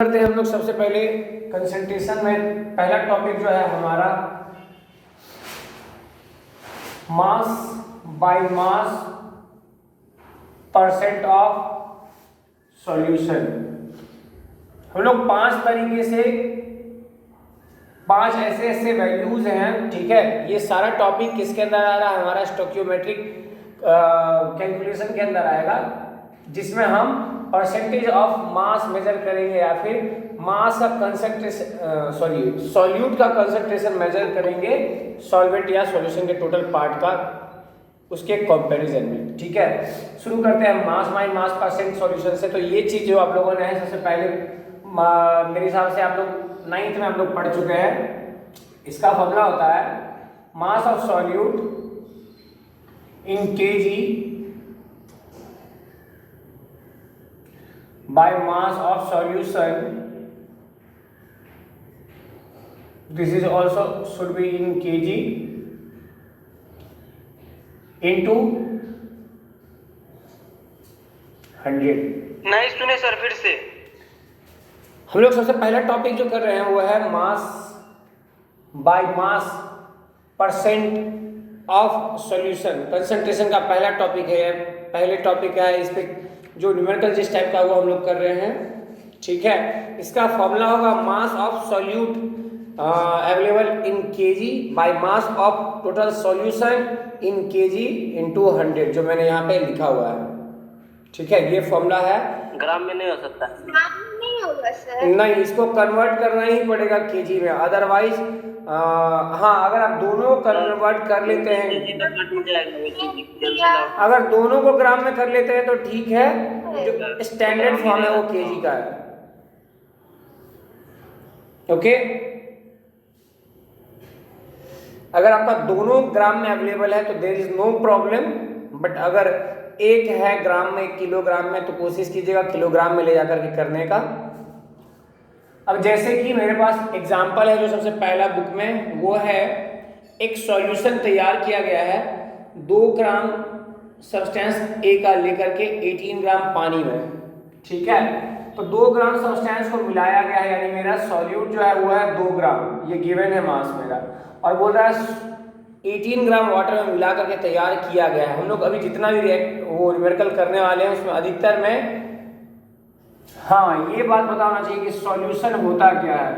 करते हैं हम लोग सबसे पहले कंसंट्रेशन में पहला टॉपिक जो है हमारा mass by mass percent of solution. हम लोग पांच ऐसे वैल्यूज हैं, ठीक है। ये सारा टॉपिक किसके अंदर आ रहा है? हमारा स्टोकियोमेट्रिक कैलकुलेशन के अंदर आएगा, जिसमें हम परसेंटेज ऑफ मास मेजर करेंगे या फिर मास का कंसंट्रेशन सॉल्यूट का कंसंट्रेशन मेजर करेंगे सॉल्वेंट या सॉल्यूशन के टोटल पार्ट का, उसके कंपैरिजन में, ठीक है। शुरू करते हैं mass by mass percent solution से। तो ये चीज जो आप लोगों ने है सबसे पहले मेरे हिसाब से आप लोग 9th में हम लोग पढ़ चुके हैं। इसका फॉर्मूला होता है मास of solute in KG by mass of solution. This is also should be in kg into 100। नहीं सुने सर, फिर से। हम लोग सबसे पहला टॉपिक जो कर रहे हैं वो है mass by mass percent of solution. Concentration का पहला टॉपिक है, पहले टॉपिक है। इस पे जो न्यूमेरिकल जिस टाइप का वो हम लोग कर रहे हैं, ठीक है। इसका फॉर्मूला होगा मास of solute available in KG by mass of total solution in KG into 100, जो मैंने यहाँ पे लिखा हुआ है, ठीक है। ये फॉर्मूला है। ग्राम में नहीं हो सकता। ग्राम में नहीं होगा सर। नहीं, इसको कन्वर्ट करना ही पड़ेगा केजी में, अदरवाइज हाँ, अगर आप दोनों कन्वर्ट कर लेते हैं, अगर दोनों को ग्राम में कर लेते हैं तो ठीक है। जो स्टैंडर्ड फॉर्म है वो केजी का है, ओके। अगर आपका दोनों ग्राम में अवेलेबल है तो there is no problem, but अगर एक है ग्राम में, किलोग्राम में, तो कोशिश कीजिएगा किलोग्राम में ले जाकर के करने का। अब जैसे कि मेरे पास एग्जाम्पल है जो सबसे पहला बुक में, वो है एक सॉल्यूशन तैयार किया गया है 2 ग्राम सब्सटेंस ए का लेकर के 18 ग्राम पानी में, ठीक है। तो 2 ग्राम सब्सटेंस को मिलाया गया है, यानी मेरा सॉल्यूट जो है वो है 2 ग्राम, ये गिवन है मास मेरा, और बोल रहा है 18 ग्राम वाटर में मिला करके तैयार किया गया है। हम लोग अभी जितना भी वो न्यूमेरिकल करने वाले हैं उसमें अधिकतर में हाँ ये बात बताना चाहिए कि सॉल्यूशन होता क्या है।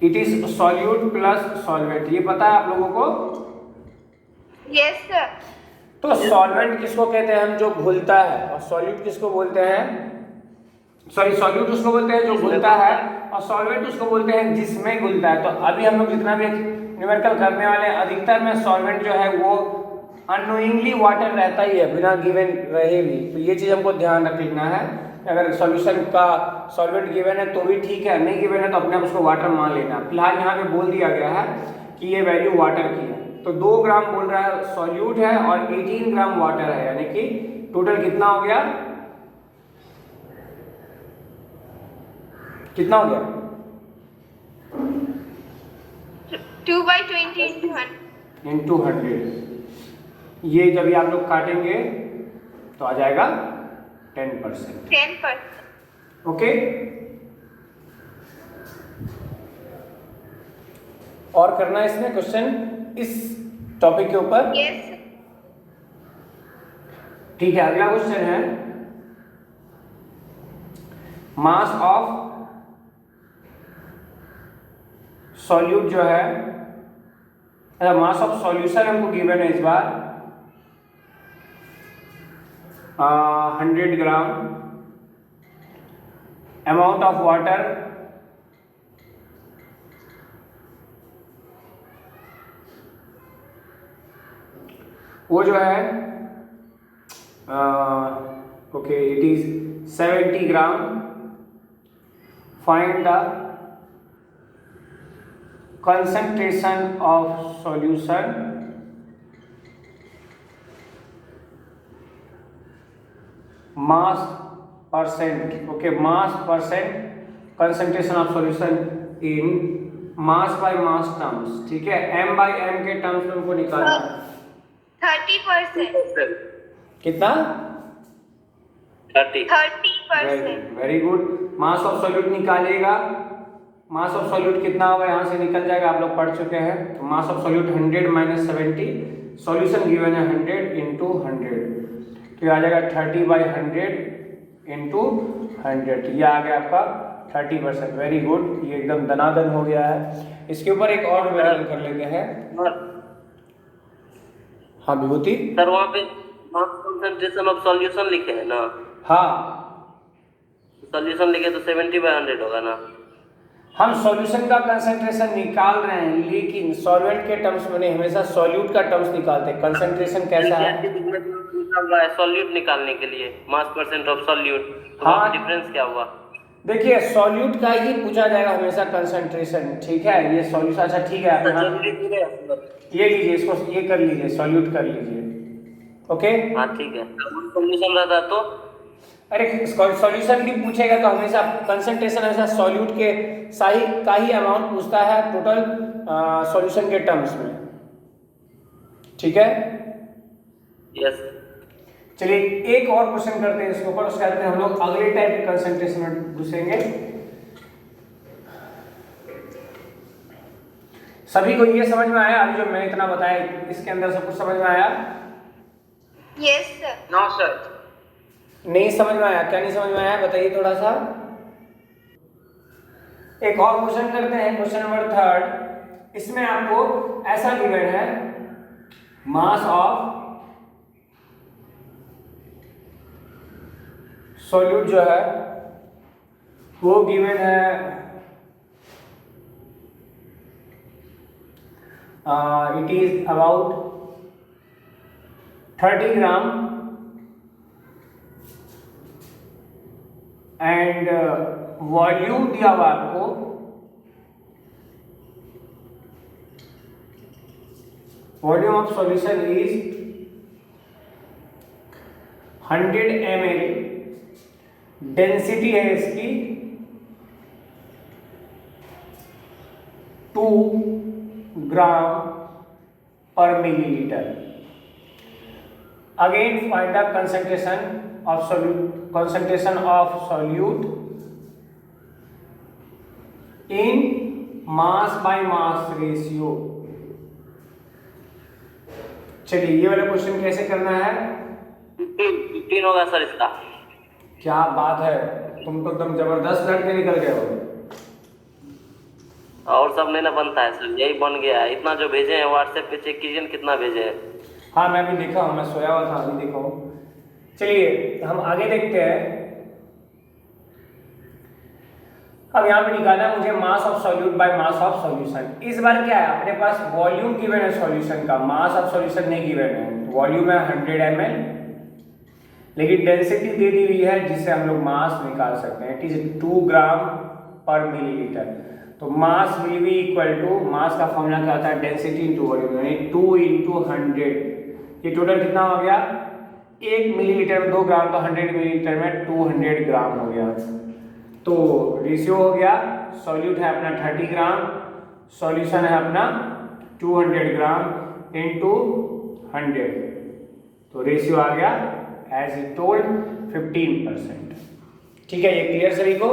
It is solute plus solvent, ये पता है आप लोगों को? Yes sir. तो सॉल्वेंट किसको कहते हैं? हम जो घुलता है। और सॉल्यूट किसको बोलते हैं? सॉल्यूट उसको बोलते हैं जो घुलता है, और सॉल्वेंट उसको बोलते हैं जिसमें घुलता है। तो अभी हम लोग जितना भी न्यूमेरिकल करने वाले हैं, अधिकतर में सॉल्वेंट जो है वो अननोइंगली वाटर रहता ही है, बिना गिवन रहे भी। तो ये चीज़ हमको ध्यान रखना है। अगर सॉल्यूशन का सॉल्वेंट गिवन है तो भी ठीक है, नहीं गिवन है तो अपने आप उसको वाटर मान लेना। फिलहाल यहाँ पे बोल दिया गया है कि ये वैल्यू वाटर की है। तो 2 ग्राम बोल रहा है सॉल्यूट है और 18 ग्राम वाटर है, यानी कि टोटल कितना हो गया? कितना हो गया? 2/20 इंटू 100। ये जब आप लोग काटेंगे तो आ जाएगा 10%। 10%। ओके। और करना है इसमें क्वेश्चन इस टॉपिक के ऊपर? यस। ठीक है, अगला क्वेश्चन है मास ऑफ सॉल्यूट जो है, मास ऑफ सॉल्यूशन हमको गिवन है इस बार 100 ग्राम, अमाउंट ऑफ वाटर वो जो है okay it is 70 gram. Find the concentration of solution mass percent, okay, mass percent concentration of solution in mass by mass terms, ठीक है। m by m के terms में हमको निकालना है। 30%। कितना? 30%। Very good. Mass of solute निकालिएगा, mass of solute कितना होगा यहाँ से निकल जाएगा, आप लोग पढ़ चुके हैं। तो मास of solute 100 minus 70, solution given है 100 इंटू 100, तो ये आ जाएगा 30/100 इंटू 100, ये आ गया आपका 30%। वेरी गुड, ये एकदम दनादन हो गया है। इसके ऊपर एक और न्यूमेरिकल कर लेते हैं। हाँ विभूति सर वहाँ पे मास कंसंट्रेशन ऑफ सॉल्यूशन लिखे है ना, हाँ सॉल्यूशन लिखे तो 70/100 होगा ना। हम सॉल्यूशन का कंसंट्रेशन निकाल रहे हैं, लेकिन सॉल्वेंट के टर्म्स में नहीं, हमेशा सॉल्यूट का टर्म्स निकालते हैं। कंसंट्रेशन कैसा है, सॉल्यूट निकालने के लिए मास परसेंट ऑफ सॉल्यूट, तो हाँ। डिफरेंस क्या हुआ? देखिए सॉल्यूट का ही पूछा जाएगा हमेशा कंसंट्रेशन, ठीक है। ये सॉल्यूशन, अच्छा ठीक है, आप ये लीजिए, इसको ये कर लीजिए, सॉल्यूट कर लीजिए, ओके। हाँ ठीक है, सॉल्यूशन रहता तो अरे सॉल्यूशन भी पूछेगा तो हमेशा कंसंट्रेशन हमेशा सॉल्यूट के का ही अमाउंट पूछता है टोटल सॉल्यूशन के टर्म्स में, ठीक है। यस। चलिए एक और क्वेश्चन करते हैं इसके ऊपर, उसके बाद हम लोग अगले टाइप के कंसंट्रेशन में घुसेंगे। सभी को ये समझ में आया अभी जो मैंने इतना बताया, इसके अंदर सब कुछ समझ में आया? Yes sir. No sir. नहीं समझ में आया? क्या नहीं समझ में आया बताइए थोड़ा सा। एक और क्वेश्चन करते हैं, क्वेश्चन नंबर 3। इसमें आपको ऐसा गिवन है, मास ऑफ सॉल्यूट जो है वो गिवन है it is about 30 gram and volume दिया हुआ आपको volume of solution is 100 ml, density है इसकी 2 ग्राम per millilitre. Again find the concentration of solute in mass by mass ratio. चलिए ये वाला क्वेश्चन कैसे करना है? 15 होगा सर इसका। क्या बात है, तुम तो एकदम जबरदस्त लड़के निकल गए हो। और सब नहीं ना बनता है सर, यही बन गया है। इतना जो भेजे हैं व्हाट्सएप पे चेक कीजिए कितना भेजे हैं। हाँ मैं भी देखा हूँ, मैं सोया हुआ था अभी देखा हूँ। चलिए हम आगे देखते हैं। अब यहाँ पे निकालना है मुझे मास of solute by mass of solution. इस बार क्या है, अपने पास वॉल्यूम गिवन है सॉल्यूशन का, मास ऑफ सॉल्यूशन नहीं गिवन है। वॉल्यूम है 100 ml, लेकिन डेंसिटी दे दी हुई है जिससे हम लोग मास निकाल सकते हैं। It is 2 gram per millilitre. तो mass will be equal to, mass का फॉर्मूला क्या होता है, डेंसिटी इंटू वॉल्यूम, यानी 2 × 100। ये टोटल कितना हो गया, 1 मिलीलीटर में 2 ग्राम, तो 100 मिलीलीटर में 200 ग्राम हो गया। तो रेशियो हो गया, सॉल्यूट है अपना 30 ग्राम, सॉल्यूशन है अपना 200 ग्राम इंटू 100, तो रेशियो आ गया एज इट टोल्ड 15%। ठीक है, ये क्लियर सभी को?